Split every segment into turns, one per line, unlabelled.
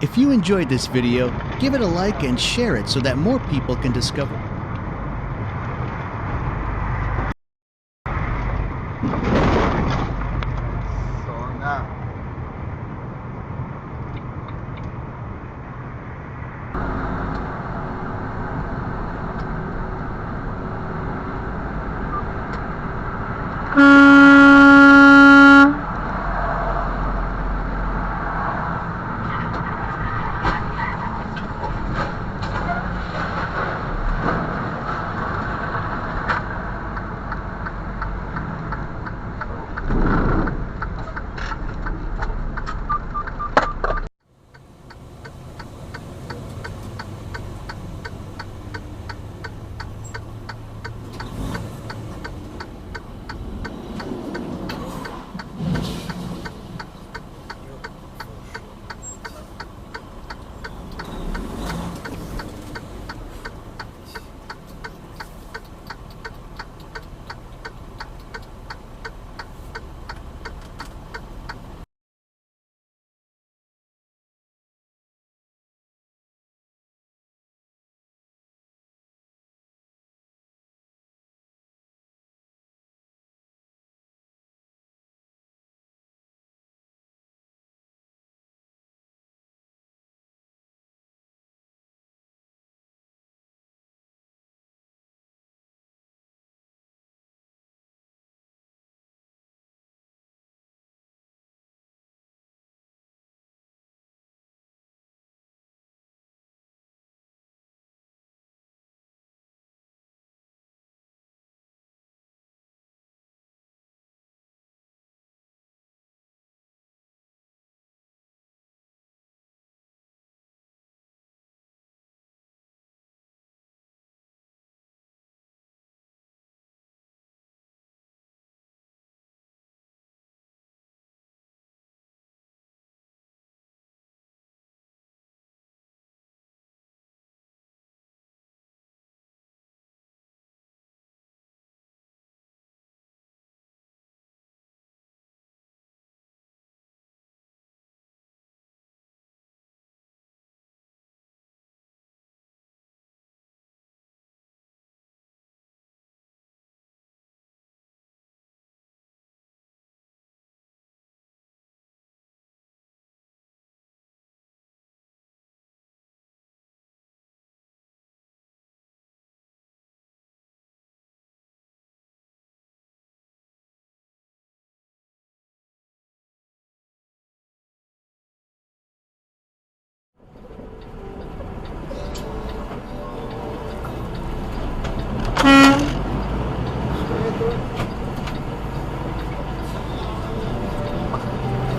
If you enjoyed this video, give it a like and share it so that more people can discover it.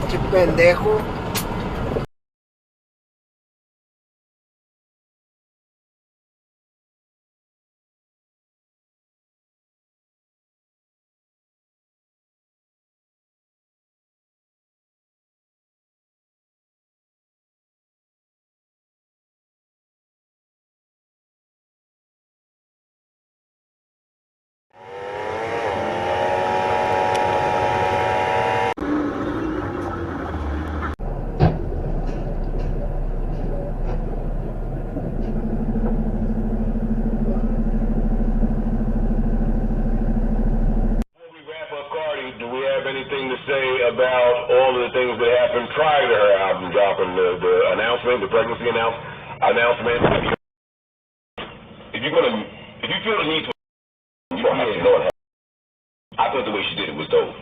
Qué pendejo.
Do we have anything to say about all of the things that happened prior to her album dropping, the announcement, the pregnancy announcement? If you feel the need to, you don't have to know it. I thought the way she did it was dope.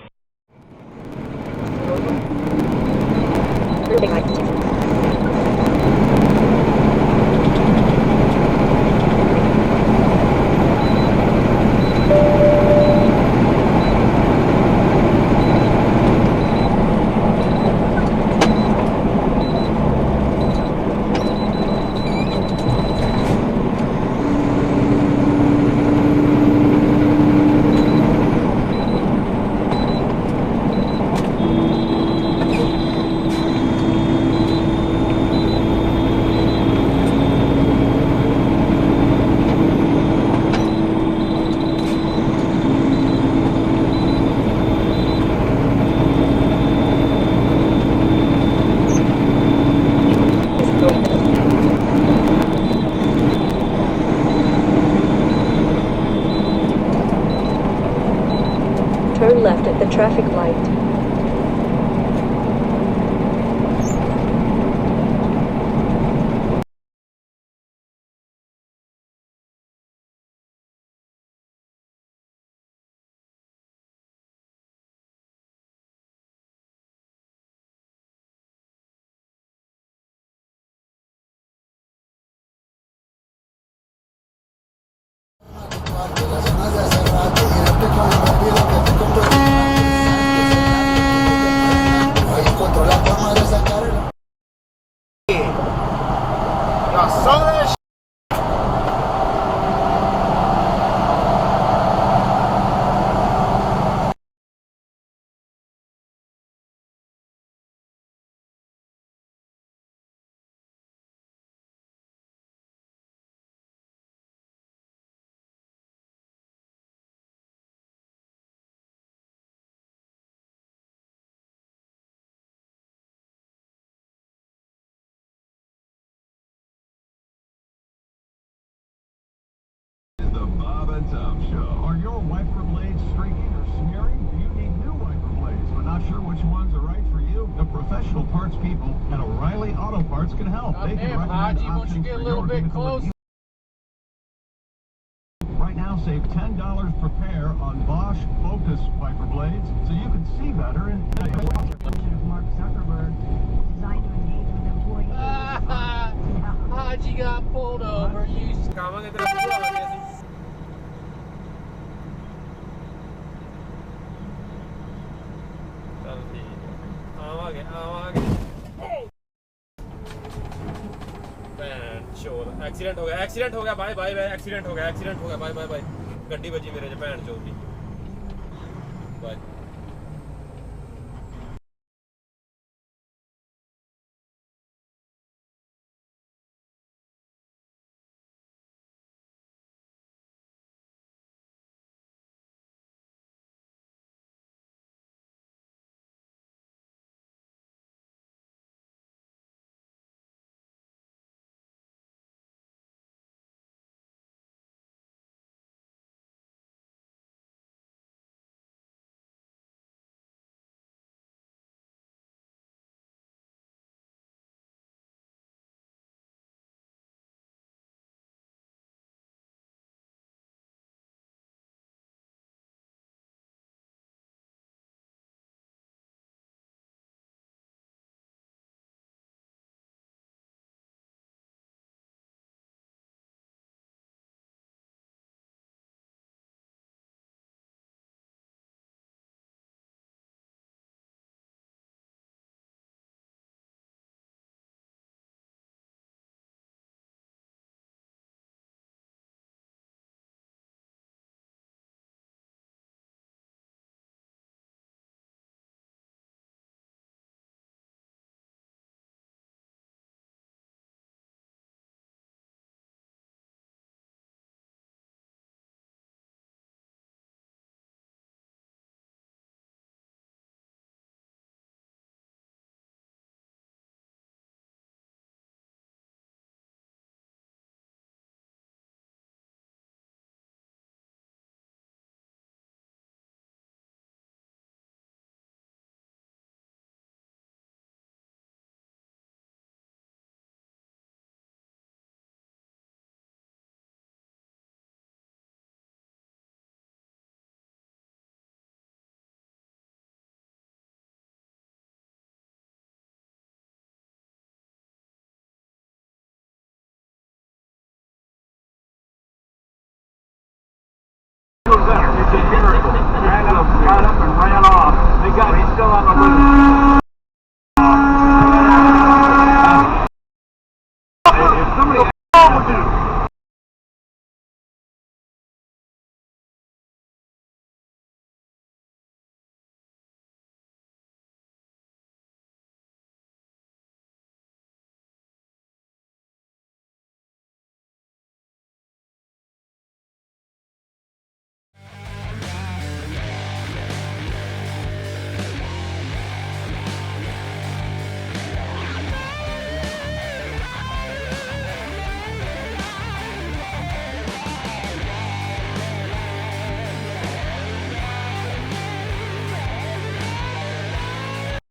traffic light.
The Bob and Tom Show. Are your wiper blades streaking or smearing? Do you need new wiper blades but not sure which ones are right for you? The professional parts people at O'Reilly Auto Parts can help. They can recommend
Haji, won't you
options
get a
for
little
your
bit
vehicle.
closer?
Right now, save $10 per pair on Bosch Focus wiper blades so you can see better and
Mark Zuckerberg designed to engage with employees.
Haji got pulled over. You ਕਾਵਾਂਗੇ ਤੇਰਾ ਪੂਰਾ ਆ ਗਿਆ ਸੀ ਚੱਲ ਠੀਕ ਆਵਾਂਗੇ ਭੈਣ ਚੋਦ accident ਹੋ ਗਿਆ ਬਾਏ ਐਕਸੀਡੈਂਟ ਹੋ ਗਿਆ ਬਾਏ ਗੱਡੀ ਵੱਜੀ ਮੇਰੇ ਚ ਭੈਣ ਚੋਦ ਦੀ ਬਾਏ